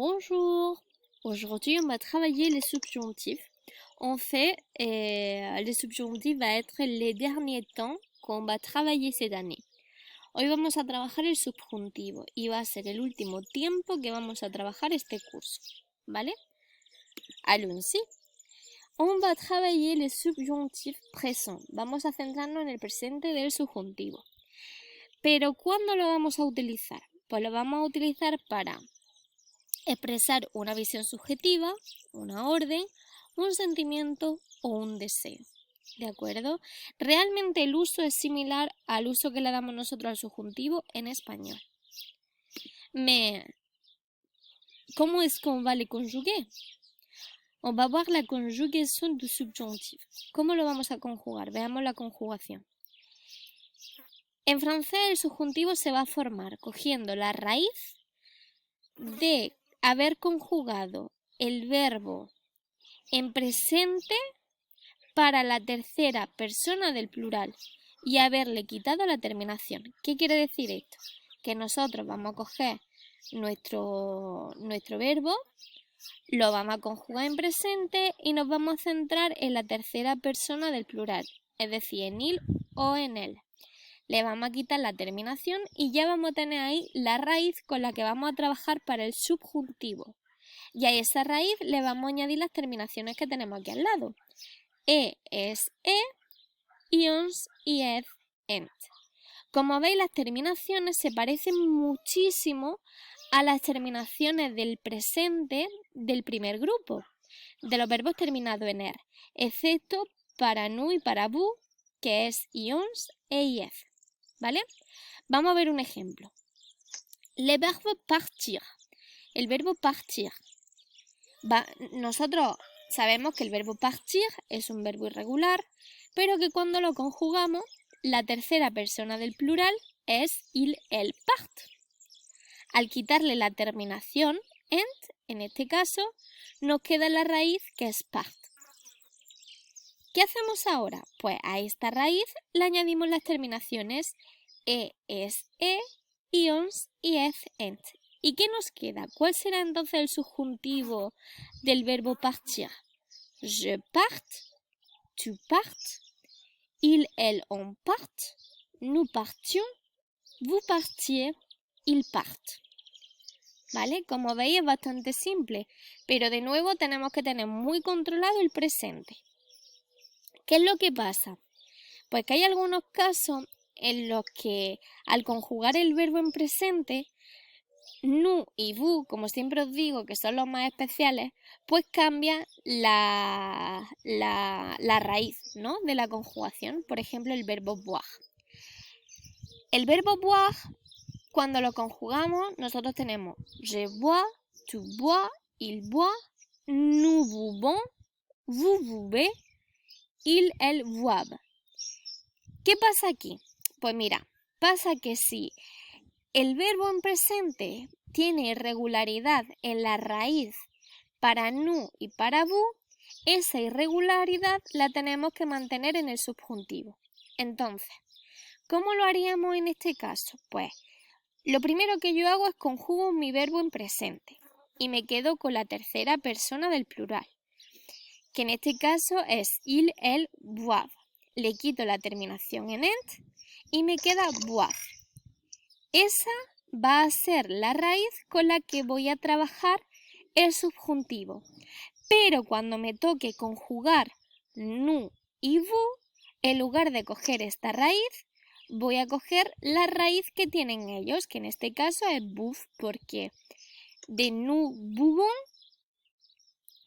Bonjour. Aujourd'hui, on va travailler les subjonctifs. En fait, les subjonctifs va être les derniers temps qu'on va travailler cette année. Hoy vamos a trabajar el subjuntivo y va a ser el último tiempo que vamos a trabajar este curso, ¿vale? Allons-y. On va travailler les subjonctifs présents. Vamos a centrarnos en el presente del subjuntivo. Pero ¿cuándo lo vamos a utilizar? Pues lo vamos a utilizar para expresar una visión subjetiva, una orden, un sentimiento o un deseo. ¿De acuerdo? Realmente el uso es similar al uso que le damos nosotros al subjuntivo en español. Mais, ¿cómo es qu'on va les conjuguer? On va voir la conjugaison du subjonctif. ¿Cómo lo vamos a conjugar? Veamos la conjugación. En francés el subjuntivo se va a formar cogiendo la raíz de haber conjugado el verbo en presente para la tercera persona del plural y haberle quitado la terminación. ¿Qué quiere decir esto? Que nosotros vamos a coger nuestro verbo, lo vamos a conjugar en presente y nos vamos a centrar en la tercera persona del plural, es decir, en il o en él. Le vamos a quitar la terminación y ya vamos a tener ahí la raíz con la que vamos a trabajar para el subjuntivo. Y a esa raíz le vamos a añadir las terminaciones que tenemos aquí al lado. Es e, ions y ed, ent. Como veis, las terminaciones se parecen muchísimo a las terminaciones del presente del primer grupo, de los verbos terminados en er, excepto para nu y para bu, que es ions e ied. ¿Vale? Vamos a ver un ejemplo. Le verbe partir. El verbo partir. Nosotros sabemos que el verbo partir es un verbo irregular, pero que cuando lo conjugamos, la tercera persona del plural es il, elle, part. Al quitarle la terminación ent, en este caso, nos queda la raíz que es part. ¿Qué hacemos ahora? Pues a esta raíz le añadimos las terminaciones es e, ions y ed, ent. ¿Y qué nos queda? ¿Cuál será entonces el subjuntivo del verbo partir? Je part, tu partes, il, elle, on part, nous partions, vous partiez, il part. ¿Vale? Como veis es bastante simple, pero de nuevo tenemos que tener muy controlado el presente. ¿Qué es lo que pasa? Pues que hay algunos casos en los que al conjugar el verbo en presente, nu y vous, como siempre os digo, que son los más especiales, pues cambia la raíz, ¿no?, de la conjugación. Por ejemplo, el verbo boire. El verbo boire, cuando lo conjugamos, nosotros tenemos je bois, tu bois, il boit, nous buvons, vous buvez, il, elle boivent. ¿Qué pasa aquí? Pues mira, pasa que si el verbo en presente tiene irregularidad en la raíz para nu y para bu, esa irregularidad la tenemos que mantener en el subjuntivo. Entonces, ¿cómo lo haríamos en este caso? Pues lo primero que yo hago es conjugo mi verbo en presente y me quedo con la tercera persona del plural, que en este caso es il, elle, boivent. Le quito la terminación en ent y me queda boire. Esa va a ser la raíz con la que voy a trabajar el subjuntivo. Pero cuando me toque conjugar nu y vous, en lugar de coger esta raíz, voy a coger la raíz que tienen ellos, que en este caso es bouffe, porque de nous buvons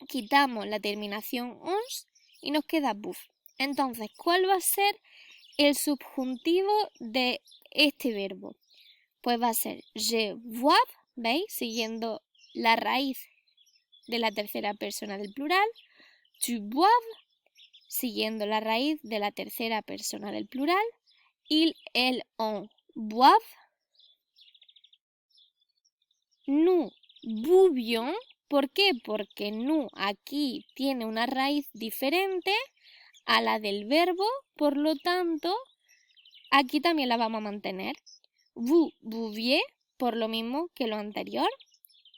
quitamos la terminación ons y nos queda bouffe. Entonces, ¿cuál va a ser el subjuntivo de este verbo? Pues va a ser je bois, ¿veis? Siguiendo la raíz de la tercera persona del plural. Tu boives, siguiendo la raíz de la tercera persona del plural. Il, elle, on boivent. Nous buvions. ¿Por qué? Porque nous aquí tiene una raíz diferente a la del verbo, por lo tanto, aquí también la vamos a mantener. Vous buviez, por lo mismo que lo anterior.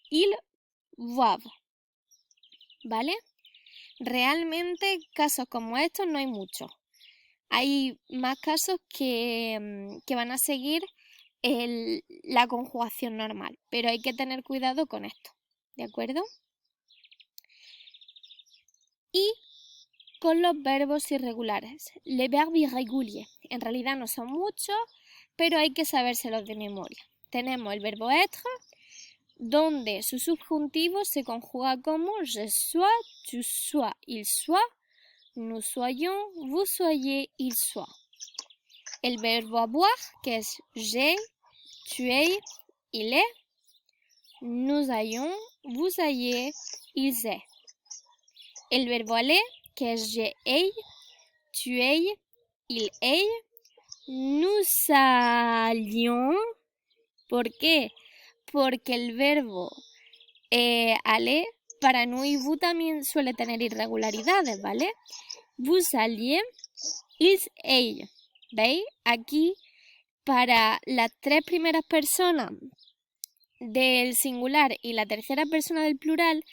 Il voir, ¿vale? Realmente casos como estos no hay muchos. Hay más casos que van a seguir la conjugación normal, pero hay que tener cuidado con esto, ¿de acuerdo? Y con los verbos irregulares, les verbes irréguliers, en realidad no son muchos, pero hay que sabérselos de memoria. Tenemos el verbo être, donde su subjuntivo se conjuga como je sois, tu sois, il soit, nous soyons, vous soyez, il soit. El verbo avoir, que es j'ai, tu aies, il est, nous ayons, vous ayez, ils aient. El verbo aller, que es je aie, tu aies, il aie, nous allions. ¿Por qué? Porque el verbo aller para nous y vous también suele tener irregularidades, ¿vale? Vous alliez, ils aillent. ¿Veis? Aquí, para las tres primeras personas del singular y la tercera persona del plural,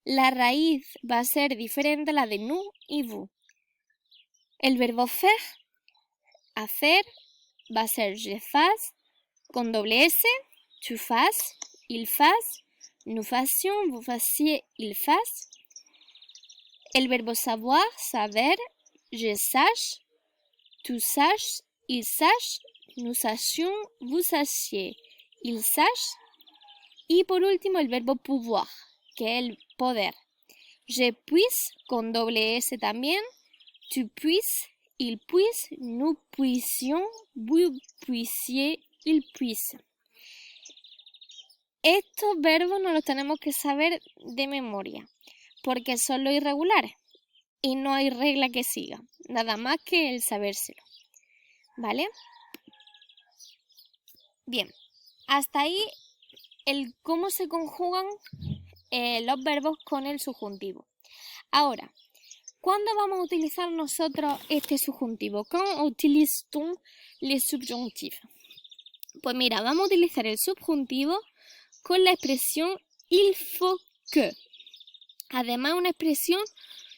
la raíz va a ser diferente a la de nous y vous. El verbo faire, hacer, va a ser je fasse, con doble S, tu fasses, il fasse, nous fassions, vous fassiez, il fasse. El verbo savoir, saber, je sache, tu saches, il sache, nous sachions, vous sachiez, il sache. Y por último el verbo pouvoir, que es el poder. Je puisse, con doble S también, tu puisses, il puisse, nous puissions, vous puissiez, il puisse. Estos verbos no los tenemos que saber de memoria, porque son los irregulares y no hay regla que siga, nada más que el sabérselo, ¿vale? Bien, hasta ahí el cómo se conjugan los verbos con el subjuntivo. Ahora, ¿cuándo vamos a utilizar nosotros este subjuntivo? ¿Cómo utilizamos les subjonctifs? Pues mira, vamos a utilizar el subjuntivo con la expresión il faut que. Además, una expresión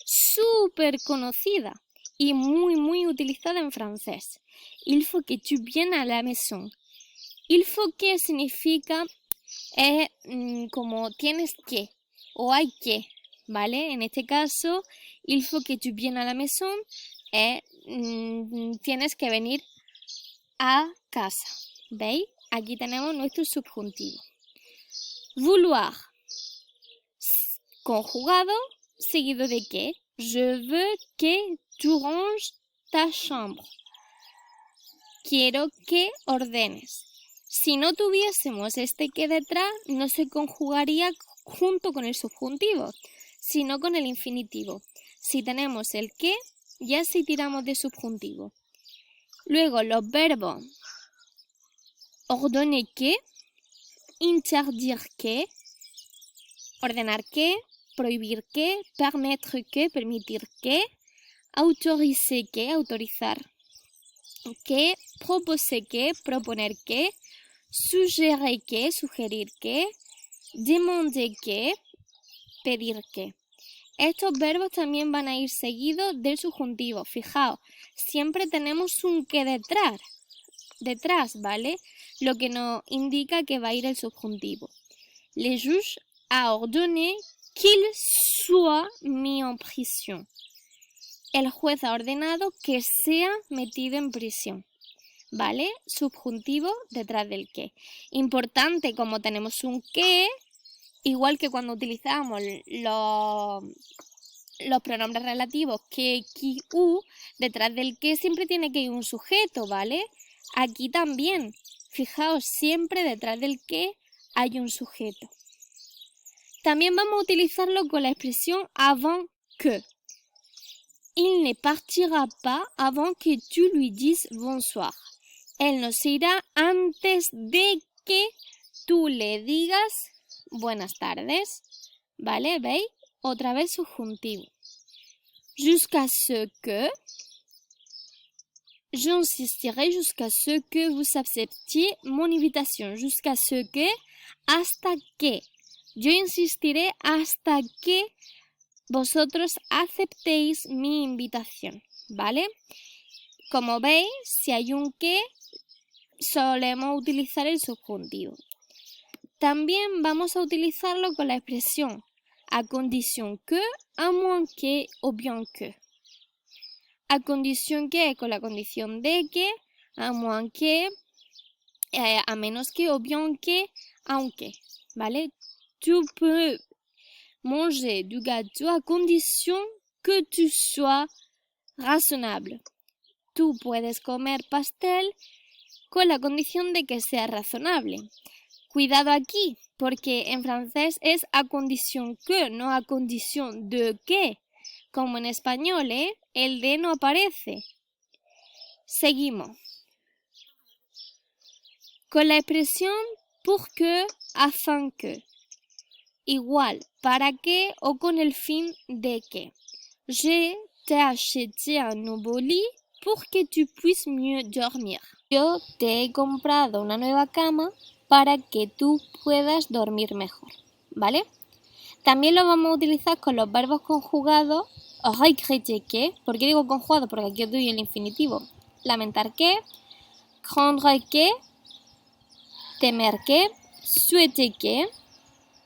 súper conocida y muy utilizada en francés. Il faut que tu viennes à la maison. Il faut que significa como tienes que o hay que, ¿vale? En este caso, il faut que tu viennes à la maison tienes que venir a casa. ¿Veis? Aquí tenemos nuestro subjuntivo. Vouloir, conjugado, seguido de que. Je veux que tu ranges ta chambre. Quiero que ordenes. Si no tuviésemos este que detrás, no se conjugaría junto con el subjuntivo, sino con el infinitivo. Si tenemos el que, ya sí tiramos de subjuntivo. Luego los verbos ordonner que, interdire que, ordenar que, prohibir que, permettre que, permitir que, autoriser que, autorizar que, proposer que, proponer que, sugerir que, sugerir que, demander que, pedir que. Estos verbos también van a ir seguidos del subjuntivo. Fijaos, siempre tenemos un que detrás, ¿vale? Lo que nos indica que va a ir el subjuntivo. Le juge a ordonné qu'il soit mis en prisión. El juez ha ordenado que sea metido en prisión. ¿Vale? Subjuntivo detrás del que. Importante, como tenemos un que, igual que cuando utilizamos los pronombres relativos que, qui, u, detrás del que siempre tiene que ir un sujeto, ¿vale? Aquí también, fijaos, siempre detrás del que hay un sujeto. También vamos a utilizarlo con la expresión avant que. Il ne partira pas avant que tu lui dises bonsoir. Él no se irá antes de que tú le digas buenas tardes. ¿Vale? ¿Veis? Otra vez subjuntivo. Jusqu'à ce que. J'insisterai jusqu'à ce que vous acceptiez mon invitation. Jusqu'à ce que. Hasta que. Yo insistiré hasta que vosotros aceptéis mi invitación, ¿vale? Como veis, si hay un que, solemos utilizar el subjuntivo. También vamos a utilizarlo con la expresión à condition que, à moins que o bien que. À condition que con la condición de que, à moins que, a menos que o bien que, aunque, ¿vale? Tu peux manger du gâteau à condition que tu sois razonable. Tú puedes comer pastel con la condición de que sea razonable. Cuidado aquí, porque en francés es à condition que, no à condition de que. Como en español, el de no aparece. Seguimos. Con la expresión pour que, afin que. Igual, para que o con el fin de que. Je t'ai acheté un nouveau lit pour que tu puisses mieux dormir. Yo te he comprado una nueva cama para que tú puedas dormir mejor, ¿vale? También lo vamos a utilizar con los verbos conjugados regretter que. ¿Por qué digo conjugado? Porque aquí os doy el infinitivo. Lamentar que, craindre que, temer que, souhaiter que,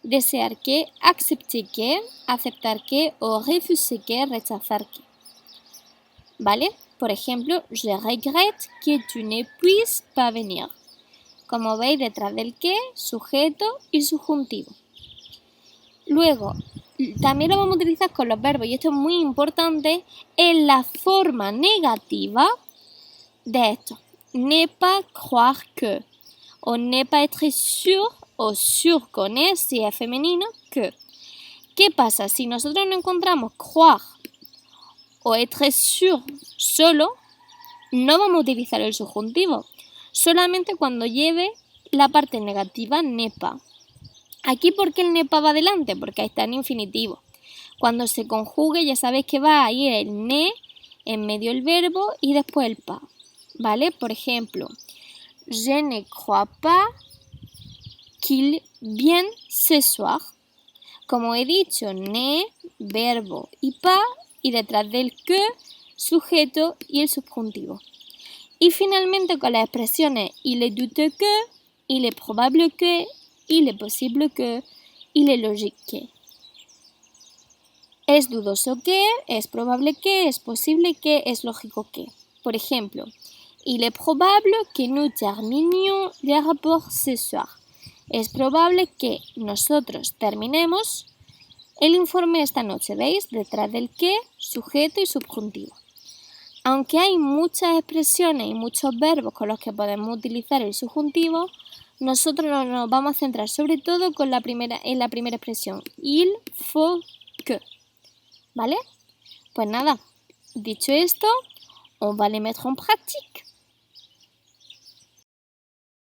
desear que, accepter que, aceptar que o refuser que, rechazar que. ¿Vale? Por ejemplo, je regrette que tu ne puisses pas venir. Como veis, detrás del que, sujeto y subjuntivo. Luego, también lo vamos a utilizar con los verbos, y esto es muy importante, en la forma negativa de esto. Ne pas croire que, o ne pas être sûr, o sûr con es, si es femenino, que. ¿Qué pasa? Si nosotros no encontramos croire o être sûr solo, no vamos a utilizar el subjuntivo, solamente cuando lleve la parte negativa ne pas. Aquí, ¿por qué el ne pas va adelante? Porque ahí está en infinitivo. Cuando se conjugue, ya sabéis que va a ir el ne, en medio el verbo y después el pas, ¿vale? Por ejemplo, je ne crois pas qu'il vienne ce soir. Como he dicho, ne, verbo y pas, y detrás del que, sujeto y el subjuntivo. Y finalmente con las expresiones il est douteux que, il est probable que, il est possible que, il est logique que. Es dudoso que, es probable que, es posible que, es lógico que. Por ejemplo, il est probable que nous terminions le rapport ce soir. Es probable que nosotros terminemos el informe esta noche, ¿veis? Detrás del que, sujeto y subjuntivo. Aunque hay muchas expresiones y muchos verbos con los que podemos utilizar el subjuntivo, nosotros nos vamos a centrar sobre todo en la primera expresión, il faut que, ¿vale? Pues nada, dicho esto, on va les mettre en pratique.